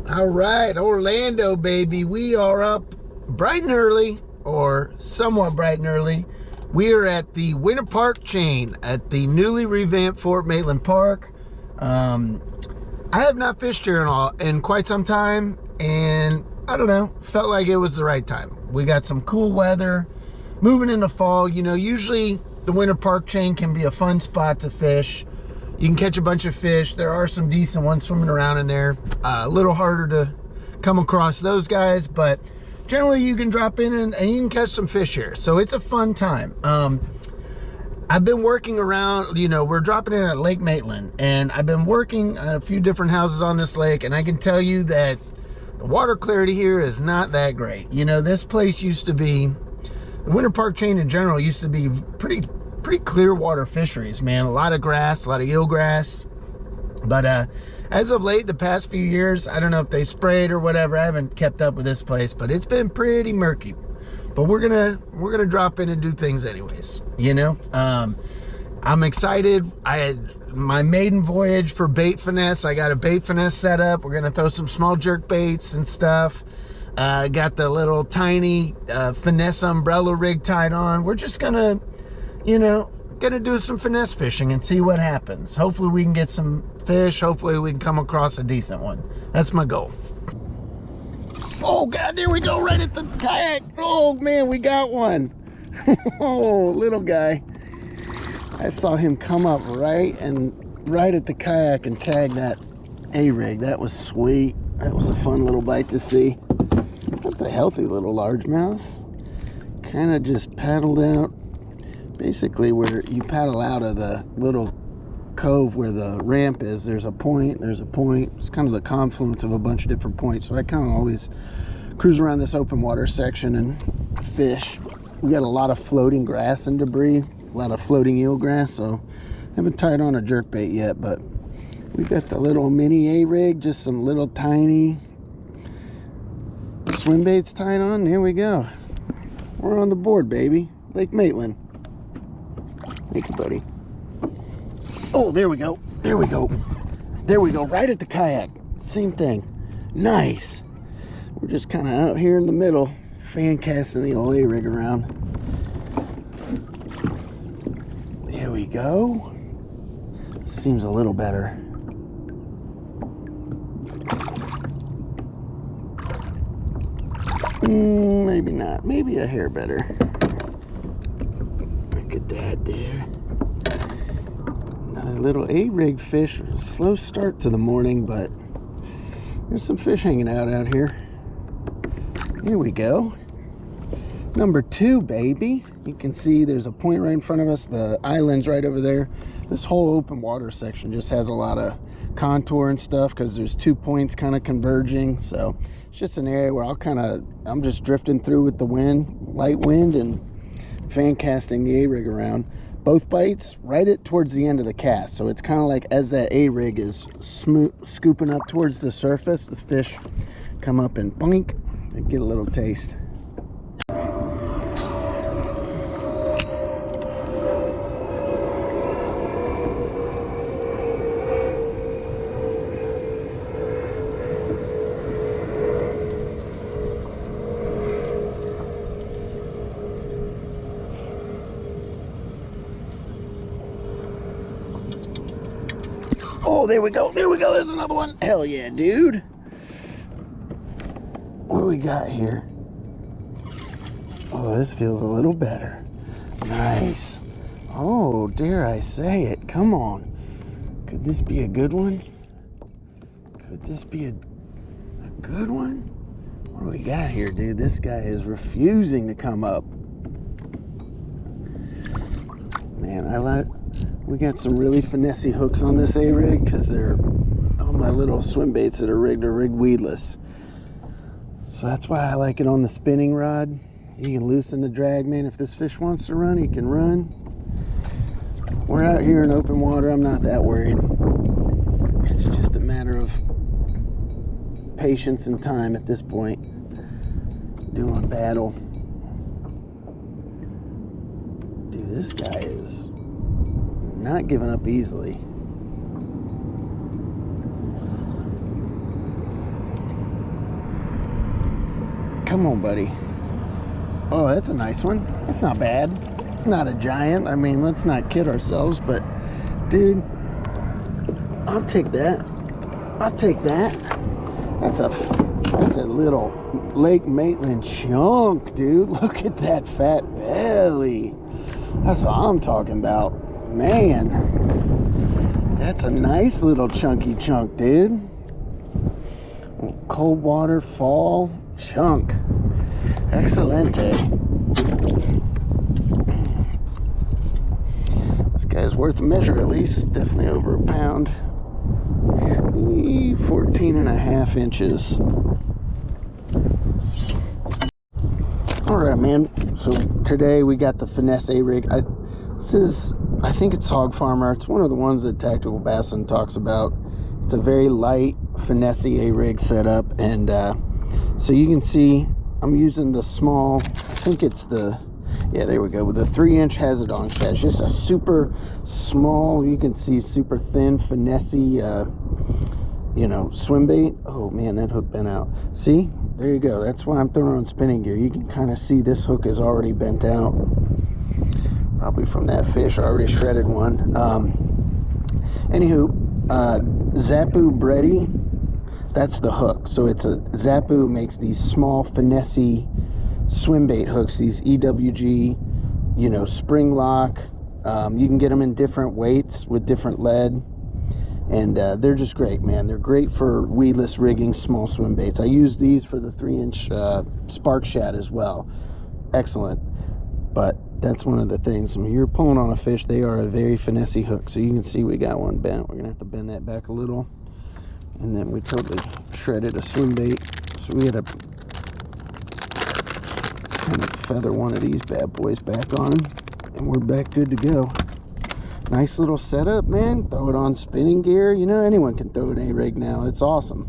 All right, Orlando, baby. We are up bright and early, or somewhat bright and early. We are at the Winter Park chain at the newly revamped Fort Maitland Park. I have not fished here in quite some time, and I don't know, felt like it was the right time. We got some cool weather, moving into fall. You know, usually the Winter Park chain can be a fun spot to fish. You can catch a bunch of fish. There are some decent ones swimming around in there. A little harder to come across those guys, but generally you can drop in and you can catch some fish here. So it's a fun time. I've been working around, you know, we're dropping in at Lake Maitland, and I've been working at a few different houses on this lake, and I can tell you that the water clarity here is not that great. You know, this place used to be, the Winter Park chain in general used to be pretty clear water fisheries, man. A lot of grass, a lot of eelgrass. But as of late, the past few years, I don't know if they sprayed or whatever. I haven't kept up with this place, but it's been pretty murky. But we're gonna drop in and do things anyways, you know. I'm excited. I had my maiden voyage for bait finesse. I got a bait finesse set up. We're gonna throw some small jerk baits and stuff. Got the little tiny finesse umbrella rig tied on. We're just gonna, you know, gonna do some finesse fishing and see what happens. Hopefully we can get some fish. Hopefully we can come across a decent one. That's my goal. Oh God, there we go, right at the kayak. Oh man, we got one. Oh, little guy. I saw him come up right at the kayak and tag that A-rig. That was sweet. That was a fun little bite to see. That's a healthy little largemouth. Kind of just paddled out. Basically, where you paddle out of the little cove where the ramp is, there's a point. It's kind of the confluence of a bunch of different points. So I kind of always cruise around this open water section and fish. We got a lot of floating grass and debris, a lot of floating eelgrass. So I haven't tied on a jerkbait yet, but we got the little mini A-rig, just some little tiny swim baits tied on. Here we go. We're on the board, baby. Lake Maitland. Thank you, buddy. Oh, there we go. There we go. There we go. Right at the kayak. Same thing. Nice. We're just kind of out here in the middle, fan casting the old A-rig around. There we go. Seems a little better. Maybe not. Maybe a hair better. Look at that there. Another little A-rig fish. Slow start to the morning, but there's some fish hanging out here. Here we go. Number 2, baby. You can see there's a point right in front of us. The island's right over there. This whole open water section just has a lot of contour and stuff because there's 2 points kind of converging. So it's just an area where I'm just drifting through with the wind, light wind, and fan casting the A-rig around. Both bites right towards the end of the cast. So it's kind of like as that A-rig is scooping up towards the surface, the fish come up and boink and get a little taste. Oh, there we go. There we go. There's another one. Hell yeah, dude. What do we got here? Oh, this feels a little better. Nice. Oh, dare I say it. Come on. Could this be a good one? Could this be a good one? What do we got here, dude? This guy is refusing to come up. Man, we got some really finessey hooks on this A-rig because they're all my little swim baits that are rigged weedless. So that's why I like it on the spinning rod. You can loosen the drag, man. If this fish wants to run, he can run. We're out here in open water. I'm not that worried. It's just a matter of patience and time at this point. Doing battle. Dude, this guy is not giving up easily. Come on, buddy. Oh, that's a nice one. It's not bad. It's not a giant. I mean, let's not kid ourselves, but dude, I'll take that. I'll take that. That's a little Lake Maitland chunk, dude. Look at that fat belly. That's what I'm talking about. Man, that's a nice little chunky chunk, dude. Cold water fall chunk. Excelente. This guy's worth a measure, at least. Definitely over a pound. 14.5 inches. Alright, man. So today we got the Finesse A-rig. I think it's Hog Farmer. It's one of the ones that Tactical Bassin talks about. It's a very light Finesse A-rig setup, and so you can see I'm using the small, I think it's the, yeah, there we go, with the 3-inch Hazardon shad. It's just a super small, you can see super thin Finesse, you know, swim bait. Oh man, that hook bent out. See, there you go. That's why I'm throwing on spinning gear. You can kind of see this hook is already bent out, probably from that fish. I already shredded one. Anywho, Zappu Bredi, that's the hook. So it's a Zappu makes these small Finesse swim bait hooks, these EWG, you know, spring lock. You can get them in different weights with different lead, and they're just great, man. They're great for weedless rigging small swim baits. I use these for the 3-inch spark shad as well. Excellent. But that's one of the things. When you're pulling on a fish, they are a very finesse hook. So you can see we got one bent. We're gonna have to bend that back a little. And then we totally shredded a swim bait. So we had to kind of feather one of these bad boys back on him. And we're back good to go. Nice little setup, man. Throw it on spinning gear. You know, anyone can throw an A-rig now. It's awesome.